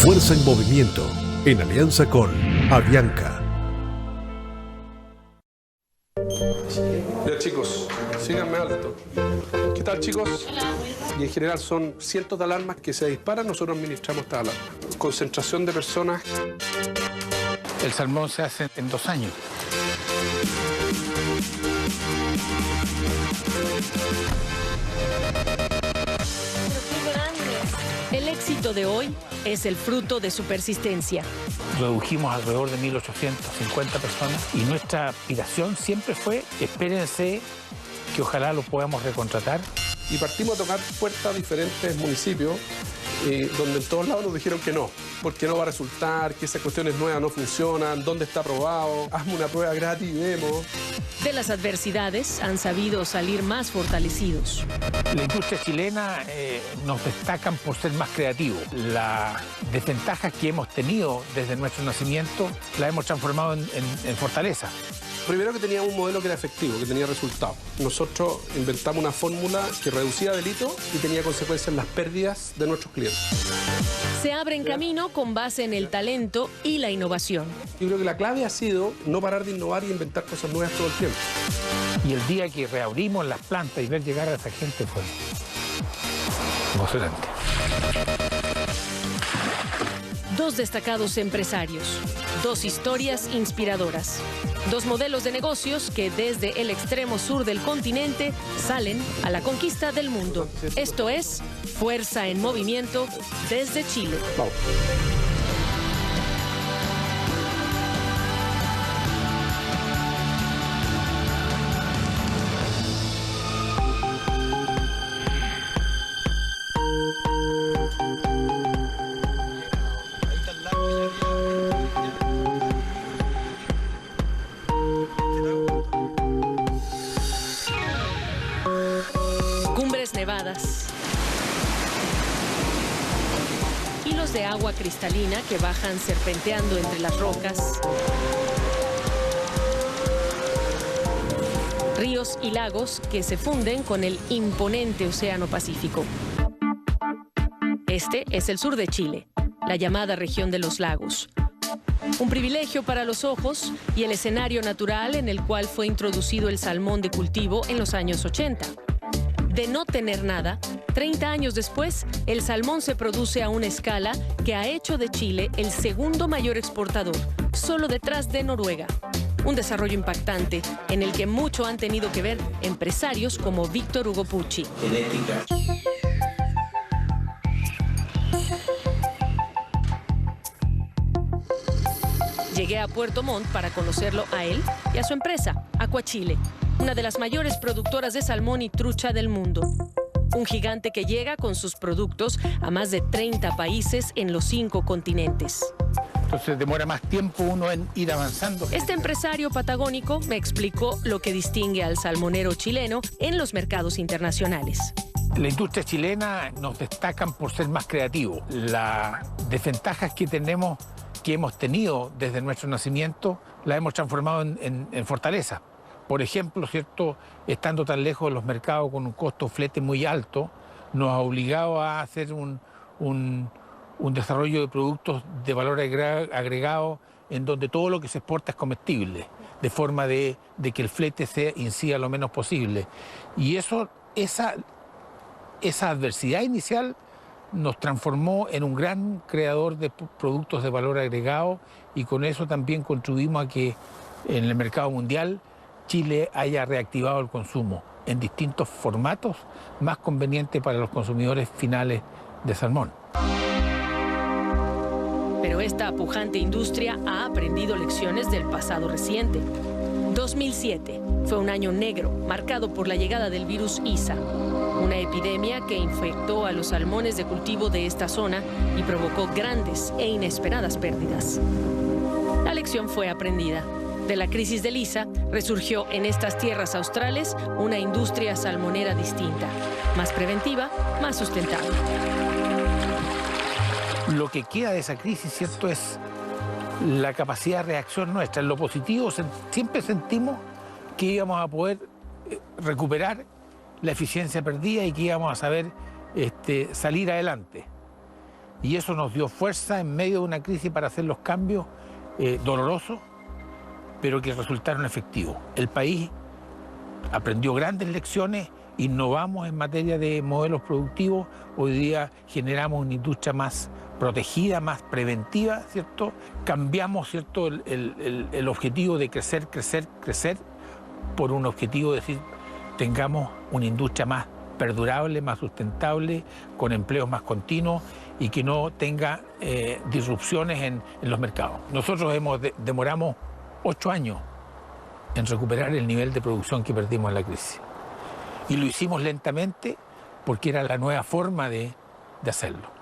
Fuerza en Movimiento, en alianza con Avianca. Ya chicos, síganme alto. ¿Qué tal chicos? Y en general son cientos de alarmas que se disparan, nosotros administramos esta alarma. Concentración de personas. El salmón se hace en 2 años. El éxito de hoy es el fruto de su persistencia. Redujimos alrededor de 1.850 personas y nuestra aspiración siempre fue, espérense, que ojalá lo podamos recontratar. Y partimos a tocar puertas a diferentes municipios, donde en todos lados nos dijeron que no, porque no va a resultar, que esas cuestiones nuevas no funcionan, dónde está aprobado, hazme una prueba gratis y vemos. De las adversidades han sabido salir más fortalecidos. La industria chilena nos destacan por ser más creativos. Las desventajas que hemos tenido desde nuestro nacimiento las hemos transformado en fortaleza. Primero que teníamos un modelo que era efectivo, que tenía resultados. Nosotros inventamos una fórmula que reducía delitos y tenía consecuencias en las pérdidas de nuestros clientes. Se abren camino con base en el talento y la innovación. Yo creo que la clave ha sido no parar de innovar y inventar cosas nuevas todo el tiempo. Y el día que reabrimos las plantas y ver llegar a esa gente fue emocionante. 2 destacados empresarios, 2 historias inspiradoras, 2 modelos de negocios que desde el extremo sur del continente salen a la conquista del mundo. Esto es Fuerza en Movimiento desde Chile. Vamos. Cumbres nevadas. Hilos de agua cristalina que bajan serpenteando entre las rocas. Ríos y lagos que se funden con el imponente Océano Pacífico. Este es el sur de Chile, la llamada región de los lagos. Un privilegio para los ojos y el escenario natural en el cual fue introducido el salmón de cultivo en los años 80. De no tener nada, 30 años después, el salmón se produce a una escala que ha hecho de Chile el segundo mayor exportador, solo detrás de Noruega. Un desarrollo impactante en el que mucho han tenido que ver empresarios como Víctor Hugo Pucci. Genética. Llegué a Puerto Montt para conocerlo a él y a su empresa, Aquachile, una de las mayores productoras de salmón y trucha del mundo. Un gigante que llega con sus productos a más de 30 países en los 5 continentes. Entonces demora más tiempo uno en ir avanzando. Este empresario patagónico me explicó lo que distingue al salmonero chileno en los mercados internacionales. La industria chilena nos destacan por ser más creativos. Las desventajas que hemos tenido desde nuestro nacimiento las hemos transformado en fortaleza. Por ejemplo, ¿cierto? Estando tan lejos de los mercados con un costo flete muy alto, nos ha obligado a hacer un desarrollo de productos de valor agregado en donde todo lo que se exporta es comestible, de forma de que el flete se incida lo menos posible. Y esa adversidad inicial nos transformó en un gran creador de productos de valor agregado y con eso también contribuimos a que en el mercado mundial Chile haya reactivado el consumo en distintos formatos más convenientes para los consumidores finales de salmón. Pero esta pujante industria ha aprendido lecciones del pasado reciente. 2007 fue un año negro, marcado por la llegada del virus ISA, una epidemia que infectó a los salmones de cultivo de esta zona y provocó grandes e inesperadas pérdidas. La lección fue aprendida. De la crisis del ISA resurgió en estas tierras australes una industria salmonera distinta, más preventiva, más sustentable. Lo que queda de esa crisis, ¿cierto?, es la capacidad de reacción nuestra. En lo positivo siempre sentimos que íbamos a poder recuperar la eficiencia perdida y que íbamos a saber salir adelante. y eso nos dio fuerza en medio de una crisis para hacer los cambios dolorosos, pero que resultaron efectivos. El país aprendió grandes lecciones, innovamos en materia de modelos productivos, hoy día generamos una industria más protegida, más preventiva, ¿cierto? Cambiamos, ¿cierto?, el objetivo de crecer por un objetivo de decir, tengamos una industria más perdurable, más sustentable, con empleos más continuos y que no tenga disrupciones en los mercados. Nosotros demoramos 8 años en recuperar el nivel de producción que perdimos en la crisis. Y lo hicimos lentamente porque era la nueva forma de hacerlo.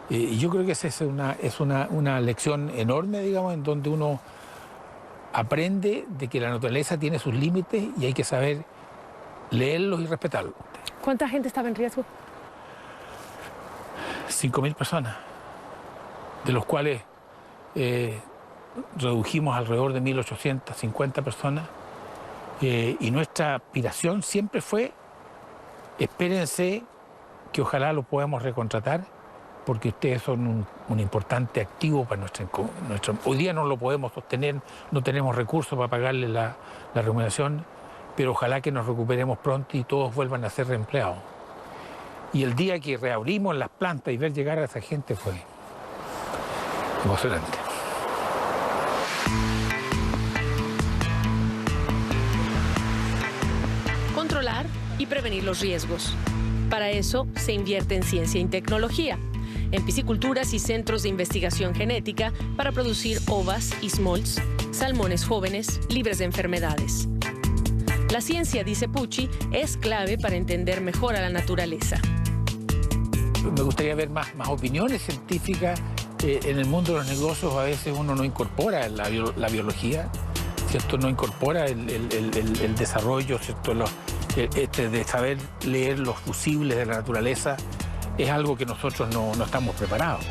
Y yo creo que esa es una lección enorme, digamos, en donde uno aprende de que la naturaleza tiene sus límites y hay que saber leerlos y respetarlos. ¿Cuánta gente estaba en riesgo? 5.000 personas, de los cuales redujimos alrededor de 1.850 personas. Y nuestra aspiración siempre fue, espérense que ojalá lo podamos recontratar, porque ustedes son un importante activo para nuestra... Hoy día no lo podemos sostener, no tenemos recursos para pagarle la remuneración, pero ojalá que nos recuperemos pronto y todos vuelvan a ser reempleados. Y el día que reabrimos las plantas y ver llegar a esa gente fue emocionante. Controlar y prevenir los riesgos. Para eso se invierte en ciencia y tecnología, en pisciculturas y centros de investigación genética para producir ovas y smolts, salmones jóvenes libres de enfermedades. La ciencia, dice Pucci, es clave para entender mejor a la naturaleza. Me gustaría ver más opiniones científicas. En el mundo de los negocios a veces uno no incorpora la biología, ¿cierto? No incorpora el desarrollo, ¿cierto? De saber leer los fusibles de la naturaleza. Es algo que nosotros no estamos preparados.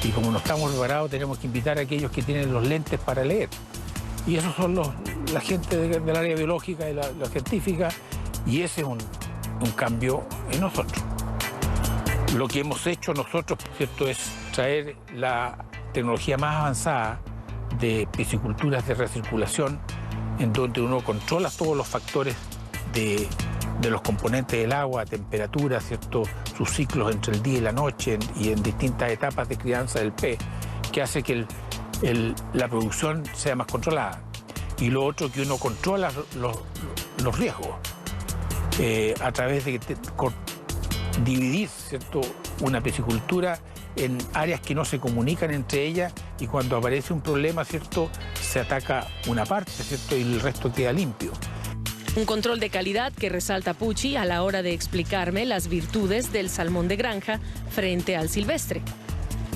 Y como no estamos preparados, tenemos que invitar a aquellos que tienen los lentes para leer. Y esos son la gente del área biológica y la científica, y ese es un cambio en nosotros. Lo que hemos hecho nosotros, ¿cierto?, es traer la tecnología más avanzada de pisciculturas de recirculación, en donde uno controla todos los factores de los componentes del agua, temperatura, ¿cierto?, sus ciclos entre el día y la noche y en distintas etapas de crianza del pez, que hace que la producción sea más controlada. Y lo otro, que uno controla los riesgos a través de dividir, ¿cierto?, una piscicultura en áreas que no se comunican entre ellas, y cuando aparece un problema, ¿cierto?, se ataca una parte, ¿cierto?, y el resto queda limpio. Un control de calidad que resalta Pucci a la hora de explicarme las virtudes del salmón de granja frente al silvestre.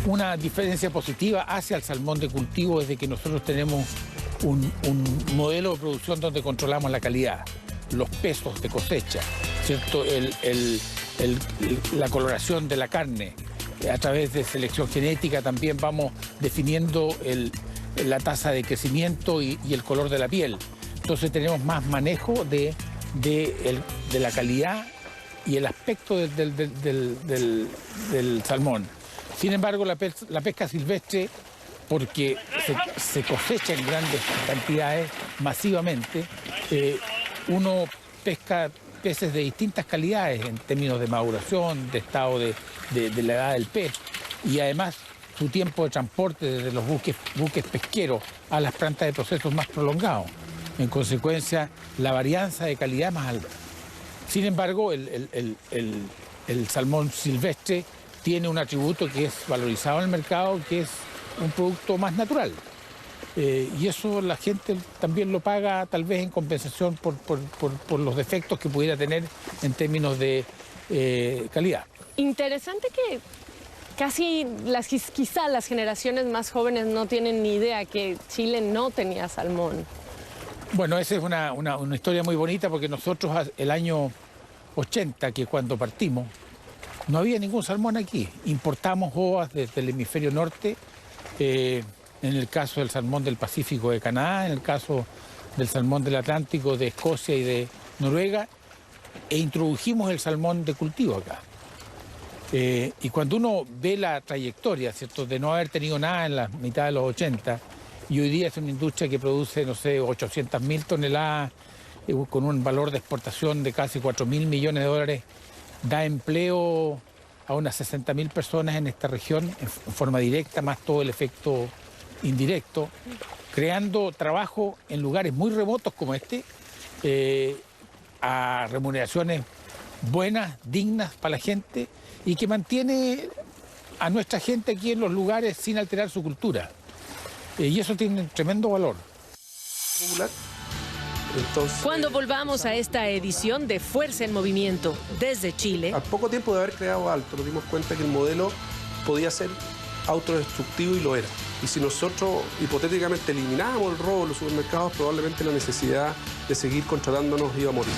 Una diferencia positiva hacia el salmón de cultivo es de que nosotros tenemos un modelo de producción donde controlamos la calidad, los pesos de cosecha, ¿cierto?, la coloración de la carne. A través de selección genética también vamos definiendo la tasa de crecimiento y el color de la piel. Entonces tenemos más manejo de la calidad y el aspecto del salmón. Sin embargo, la pesca silvestre, porque se cosecha en grandes cantidades, masivamente, uno pesca peces de distintas calidades en términos de maduración, de estado de la edad del pez, y además su tiempo de transporte desde los buques pesqueros a las plantas de procesos más prolongados. En consecuencia, la varianza de calidad más alta. Sin embargo, el salmón silvestre tiene un atributo que es valorizado en el mercado, que es un producto más natural. Y eso la gente también lo paga, tal vez en compensación por los defectos que pudiera tener en términos de calidad. Interesante que quizá las generaciones más jóvenes no tienen ni idea que Chile no tenía salmón. Bueno, esa es una historia muy bonita, porque nosotros el año 80, que cuando partimos, no había ningún salmón aquí. Importamos ovas desde el hemisferio norte, en el caso del salmón del Pacífico de Canadá, en el caso del salmón del Atlántico de Escocia y de Noruega, e introdujimos el salmón de cultivo acá. Y cuando uno ve la trayectoria, ¿cierto?, de no haber tenido nada en la mitad de los 80, y hoy día es una industria que produce, no sé, 800.000 toneladas, con un valor de exportación de casi 4.000 millones de dólares, da empleo a unas 60.000 personas en esta región en forma directa, más todo el efecto indirecto, creando trabajo en lugares muy remotos como este, a remuneraciones buenas, dignas para la gente, y que mantiene a nuestra gente aquí en los lugares sin alterar su cultura. Y eso tiene tremendo valor. Entonces, Cuando volvamos a esta edición de Fuerza en Movimiento desde Chile, al poco tiempo de haber creado Alto, nos dimos cuenta que el modelo podía ser autodestructivo y lo era. Y si nosotros hipotéticamente eliminábamos el robo en los supermercados, probablemente la necesidad de seguir contratándonos iba a morir.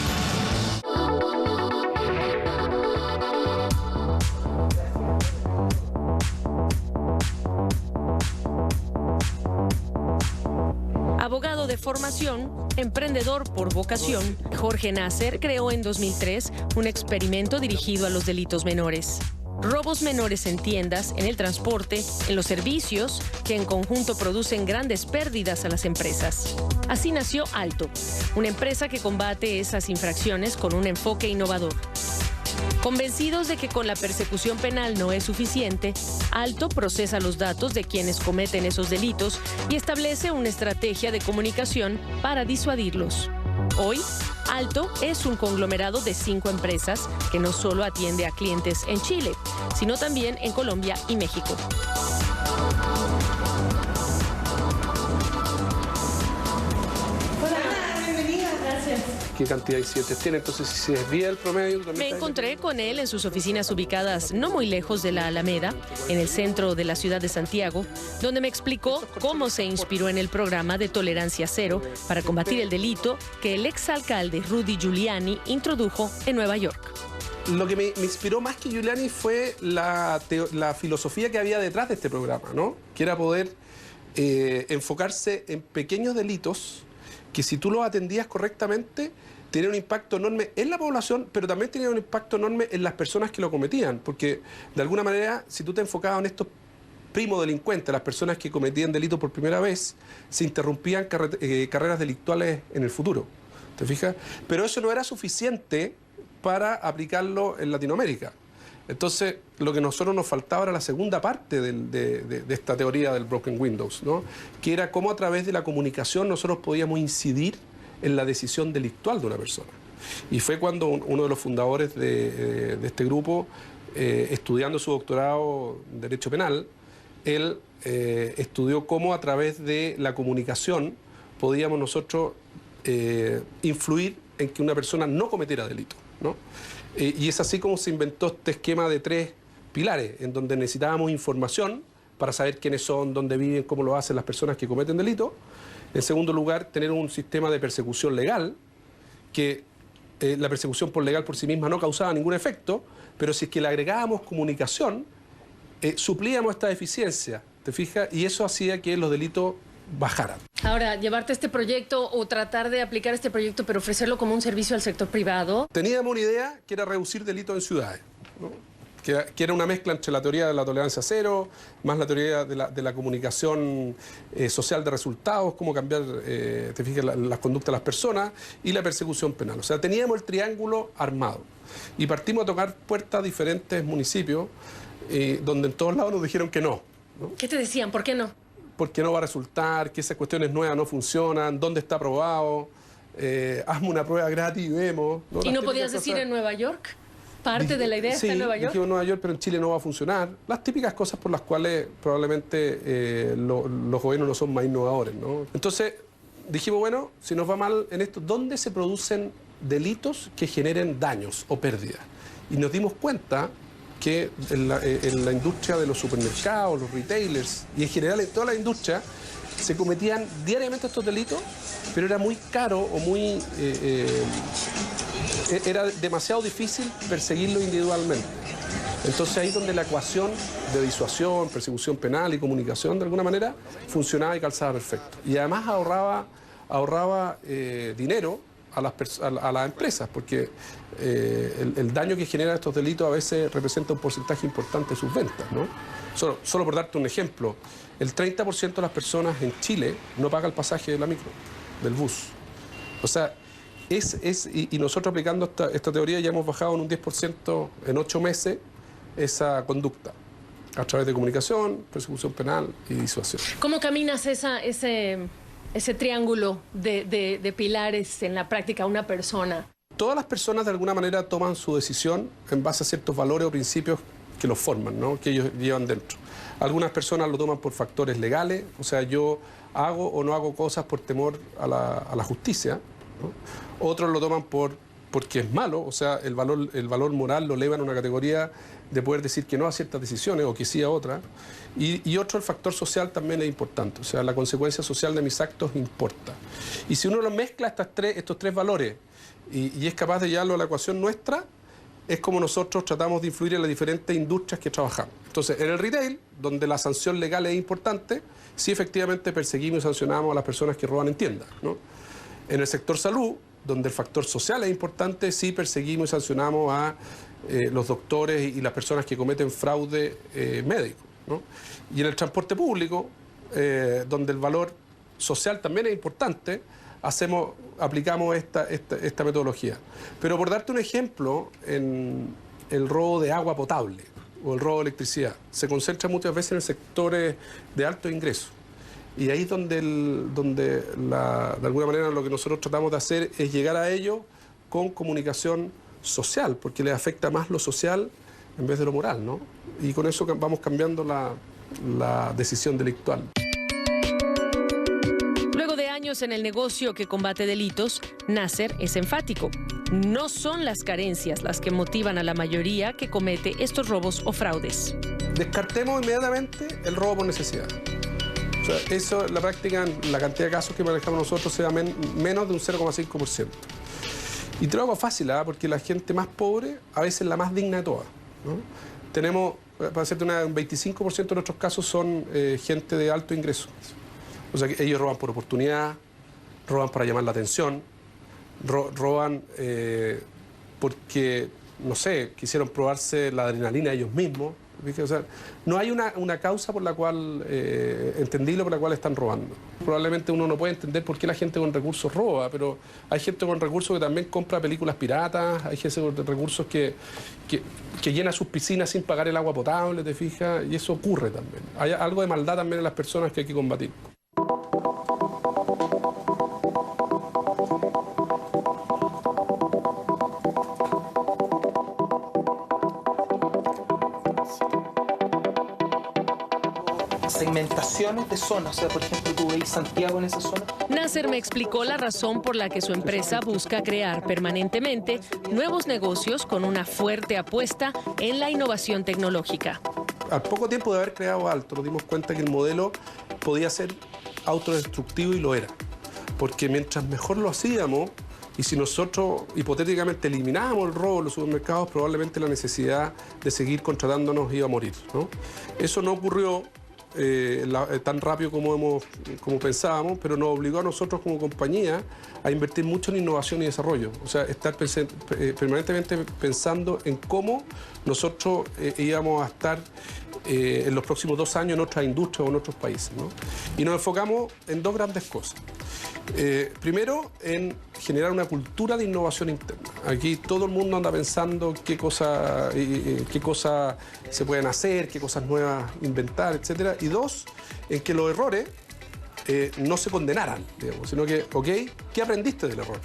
abogado de formación, emprendedor por vocación, Jorge Nasser creó en 2003 un experimento dirigido a los delitos menores. Robos menores en tiendas, en el transporte, en los servicios, que en conjunto producen grandes pérdidas a las empresas. Así nació Alto, una empresa que combate esas infracciones con un enfoque innovador. Convencidos de que con la persecución penal no es suficiente, Alto procesa los datos de quienes cometen esos delitos y establece una estrategia de comunicación para disuadirlos. Hoy, Alto es un conglomerado de 5 empresas que no solo atiende a clientes en Chile, sino también en Colombia y México. ¿Qué cantidad de incidentes tiene? Entonces, si se desvía el promedio... Me encontré con él en sus oficinas ubicadas no muy lejos de la Alameda, en el centro de la ciudad de Santiago, donde me explicó cómo se inspiró en el programa de Tolerancia Cero para combatir el delito que el exalcalde Rudy Giuliani introdujo en Nueva York. Lo que me inspiró más que Giuliani fue la filosofía que había detrás de este programa, ¿no? Que era poder enfocarse en pequeños delitos que si tú los atendías correctamente, tenía un impacto enorme en la población, pero también tenía un impacto enorme en las personas que lo cometían, porque de alguna manera, si tú te enfocabas en estos primodelincuentes, las personas que cometían delitos por primera vez, se interrumpían carreras delictuales en el futuro, ¿te fijas? Pero eso no era suficiente para aplicarlo en Latinoamérica. Entonces, lo que a nosotros nos faltaba era la segunda parte de esta teoría del Broken Windows, ¿no? Que era cómo a través de la comunicación nosotros podíamos incidir en la decisión delictual de una persona. Y fue cuando uno de los fundadores de este grupo, estudiando su doctorado en Derecho Penal, él estudió cómo a través de la comunicación podíamos nosotros influir en que una persona no cometiera delito, ¿no? Y es así como se inventó este esquema de 3 pilares, en donde necesitábamos información para saber quiénes son, dónde viven, cómo lo hacen las personas que cometen delitos. En segundo lugar, tener un sistema de persecución legal, que la persecución por legal por sí misma no causaba ningún efecto, pero si es que le agregábamos comunicación, suplíamos esta deficiencia, ¿te fijas? Y eso hacía que los delitos bajaran. Ahora, llevarte este proyecto o tratar de aplicar este proyecto, pero ofrecerlo como un servicio al sector privado. Teníamos una idea que era reducir delitos en ciudades, ¿no? Que era una mezcla entre la teoría de la tolerancia cero, más la teoría de la comunicación social de resultados, cómo cambiar, te fijas, las conductas de las personas, y la persecución penal. O sea, teníamos el triángulo armado. Y partimos a tocar puertas a diferentes municipios, donde en todos lados nos dijeron que no, ¿no? ¿Qué te decían? ¿Por qué no? Porque no va a resultar, que esas cuestiones nuevas no funcionan, dónde está aprobado, hazme una prueba gratis y vemos, ¿no? ¿Y no podías decir en Nueva York? ¿Parte de la idea está en Nueva York? Sí, dijimos en Nueva York, pero en Chile no va a funcionar. Las típicas cosas por las cuales probablemente los gobiernos no son más innovadores, ¿no? Entonces dijimos, bueno, si nos va mal en esto, ¿dónde se producen delitos que generen daños o pérdidas? Y nos dimos cuenta que en la industria de los supermercados, los retailers y en general en toda la industria se cometían diariamente estos delitos, pero era muy caro o muy... era demasiado difícil perseguirlo individualmente. Entonces ahí es donde la ecuación de disuasión, persecución penal y comunicación de alguna manera funcionaba y calzaba perfecto. Y además ahorraba dinero a las empresas, porque el daño que generan estos delitos a veces representa un porcentaje importante de sus ventas, ¿no? Solo por darte un ejemplo, el 30% de las personas en Chile no paga el pasaje de la micro, del bus. O sea, y nosotros aplicando esta teoría ya hemos bajado en un 10% en 8 meses esa conducta, a través de comunicación, persecución penal y disuasión. ¿Cómo caminas ese triángulo de pilares en la práctica una persona? Todas las personas de alguna manera toman su decisión en base a ciertos valores o principios que los forman, ¿no? Que ellos llevan dentro. Algunas personas lo toman por factores legales, o sea, yo hago o no hago cosas por temor a la justicia, ¿no? Otros lo toman porque es malo, o sea, el valor moral lo elevan a una categoría de poder decir que no a ciertas decisiones o que sí a otras. Y otro, el factor social también es importante, o sea, la consecuencia social de mis actos importa. Y si uno lo mezcla estos tres valores y es capaz de llevarlo a la ecuación nuestra, es como nosotros tratamos de influir en las diferentes industrias que trabajamos. Entonces, en el retail, donde la sanción legal es importante, sí efectivamente perseguimos y sancionamos a las personas que roban en tiendas, ¿no? En el sector salud, donde el factor social es importante, sí perseguimos y sancionamos a los doctores y las personas que cometen fraude médico, ¿no? Y en el transporte público, donde el valor social también es importante, aplicamos esta metodología. Pero por darte un ejemplo, en el robo de agua potable o el robo de electricidad, se concentra muchas veces en sectores de alto ingreso. Y ahí es donde de alguna manera lo que nosotros tratamos de hacer es llegar a ellos con comunicación social, porque les afecta más lo social en vez de lo moral, ¿no? Y con eso vamos cambiando la decisión delictual. Luego de años en el negocio que combate delitos, Nasser es enfático. No son las carencias las que motivan a la mayoría que comete estos robos o fraudes. Descartemos inmediatamente el robo por necesidad. O sea, eso en la práctica, la cantidad de casos que manejamos nosotros sea menos de un 0,5%. Y te lo hago fácil, ¿eh? Porque la gente más pobre a veces es la más digna de todas, ¿no? Tenemos, para hacerte un 25% de nuestros casos son gente de alto ingreso. O sea, que ellos roban por oportunidad, roban para llamar la atención, roban porque, no sé, quisieron probarse la adrenalina ellos mismos. O sea, no hay una causa por la cual, entendible por la cual están robando. Probablemente uno no puede entender por qué la gente con recursos roba, pero hay gente con recursos que también compra películas piratas, hay gente con recursos que llena sus piscinas sin pagar el agua potable, ¿te fijas? Y eso ocurre también. Hay algo de maldad también en las personas que hay que combatir. Segmentaciones de zonas, o sea, por ejemplo, tú veis Santiago en esa zona. Nasser me explicó la razón por la que su empresa busca crear permanentemente nuevos negocios con una fuerte apuesta en la innovación tecnológica. Al poco tiempo de haber creado Alto, nos dimos cuenta que el modelo podía ser autodestructivo y lo era. Porque mientras mejor lo hacíamos, y si nosotros hipotéticamente eliminábamos el robo en los supermercados, probablemente la necesidad de seguir contratándonos iba a morir, ¿no? Eso no ocurrió tan rápido como pensábamos, pero nos obligó a nosotros como compañía a invertir mucho en innovación y desarrollo. O sea, estar permanentemente pensando en cómo nosotros íbamos a estar en los próximos 2 años en otras industrias o en otros países, ¿no? Y nos enfocamos en 2 grandes cosas. Primero, en generar una cultura de innovación interna. Aquí todo el mundo anda pensando qué cosas se pueden hacer, qué cosas nuevas inventar, etc. Y 2, en que los errores no se condenaran, digamos, sino que, ok, ¿qué aprendiste del error?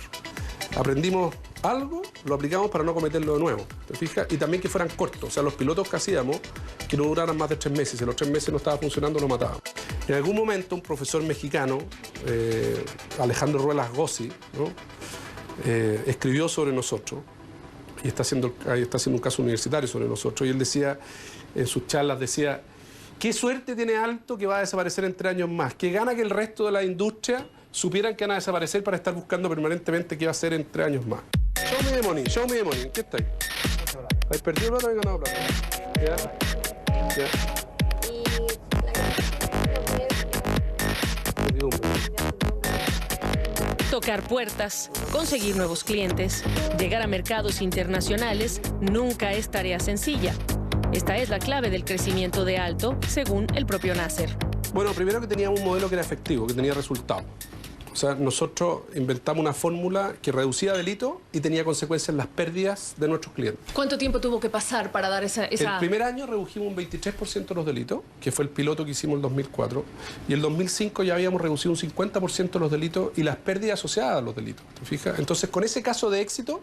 Aprendimos algo, lo aplicamos para no cometerlo de nuevo, ¿te fijas? Y también que fueran cortos, o sea, los pilotos que hacíamos, que no duraran más de 3 meses. Si los 3 meses no estaba funcionando, lo matábamos. En algún momento, un profesor mexicano, Alejandro Ruelas Gossi, ¿no? Escribió sobre nosotros, y está haciendo un caso universitario sobre nosotros, y él decía, en sus charlas, decía, qué suerte tiene Alto que va a desaparecer en 3 años más, qué gana que el resto de la industria supieran que van a desaparecer para estar buscando permanentemente qué va a hacer en 3 años más. Show me the money, show me the money. ¿Qué está ahí? ¿Has perdido plata o has ganado plata? ¿Ya? ¿Ya? Tocar puertas, conseguir nuevos clientes, llegar a mercados internacionales nunca es tarea sencilla. Esta es la clave del crecimiento de Alto, según el propio Nasser. Bueno, primero que teníamos un modelo que era efectivo, que tenía resultados. O sea, nosotros inventamos una fórmula que reducía delitos y tenía consecuencias en las pérdidas de nuestros clientes. ¿Cuánto tiempo tuvo que pasar para dar esa... El primer año redujimos un 23% de los delitos, que fue el piloto que hicimos en el 2004, y en el 2005 ya habíamos reducido un 50% de los delitos y las pérdidas asociadas a los delitos. ¿Te fijas? Entonces, con ese caso de éxito,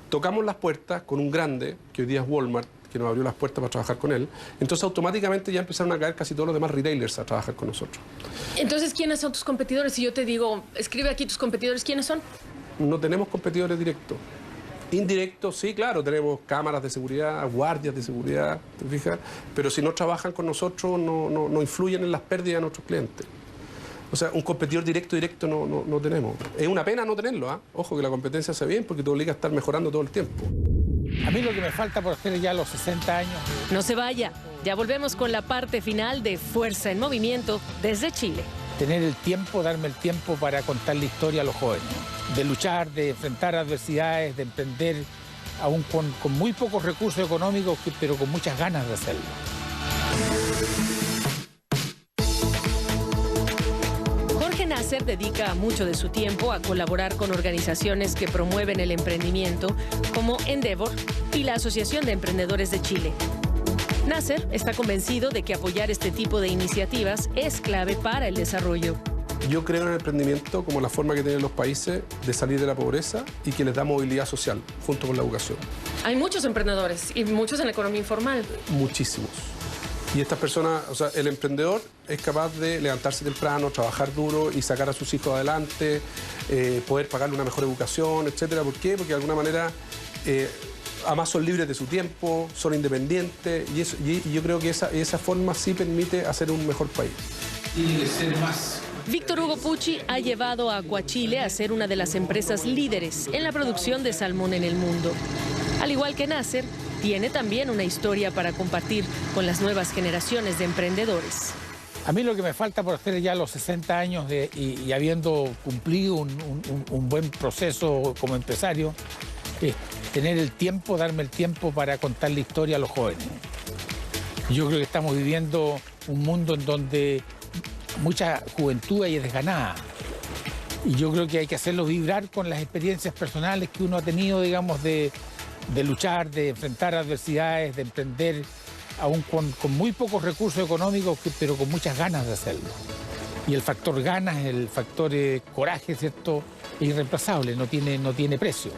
tocamos las puertas con un grande, que hoy día es Walmart, que nos abrió las puertas para trabajar con él. Entonces, automáticamente ya empezaron a caer casi todos los demás retailers a trabajar con nosotros. Entonces, ¿quiénes son tus competidores? Si yo te digo, escribe aquí tus competidores, ¿quiénes son? No tenemos competidores directos. Indirectos, sí, claro, tenemos cámaras de seguridad, guardias de seguridad, ¿te fijas? Pero si no trabajan con nosotros, no influyen en las pérdidas de nuestros clientes. O sea, un competidor directo no tenemos. Es una pena no tenerlo, ¿ah? Ojo, que la competencia hace bien porque te obliga a estar mejorando todo el tiempo. A mí lo que me falta por hacer ya a los 60 años... No se vaya, ya volvemos con la parte final de Fuerza en Movimiento desde Chile. Tener el tiempo, darme el tiempo para contar la historia a los jóvenes. De luchar, de enfrentar adversidades, de emprender, aún con muy pocos recursos económicos, pero con muchas ganas de hacerlo. Nasser dedica mucho de su tiempo a colaborar con organizaciones que promueven el emprendimiento, como Endeavor y la Asociación de Emprendedores de Chile. Nasser está convencido de que apoyar este tipo de iniciativas es clave para el desarrollo. Yo creo en el emprendimiento como la forma que tienen los países de salir de la pobreza y que les da movilidad social, junto con la educación. Hay muchos emprendedores y muchos en la economía informal. Muchísimos. Y estas personas, o sea, el emprendedor es capaz de levantarse temprano, trabajar duro y sacar a sus hijos adelante, poder pagarle una mejor educación, etcétera. ¿Por qué? Porque de alguna manera, además son libres de su tiempo, son independientes y yo creo que esa forma sí permite hacer un mejor país. Tiene que ser más. Víctor Hugo Pucci ha llevado a Aquachile a ser una de las empresas líderes en la producción de salmón en el mundo. Al igual que Nasser, tiene también una historia para compartir con las nuevas generaciones de emprendedores. A mí lo que me falta por hacer ya a los 60 años y habiendo cumplido un buen proceso como empresario, es tener el tiempo, darme el tiempo para contar la historia a los jóvenes. Yo creo que estamos viviendo un mundo en donde mucha juventud hay desganada. Y yo creo que hay que hacerlo vibrar con las experiencias personales que uno ha tenido, digamos, de luchar, de enfrentar adversidades, de emprender, aún con muy pocos recursos económicos, pero con muchas ganas de hacerlo. Y el factor ganas, el factor coraje, ¿cierto?, es irreemplazable, no tiene precio.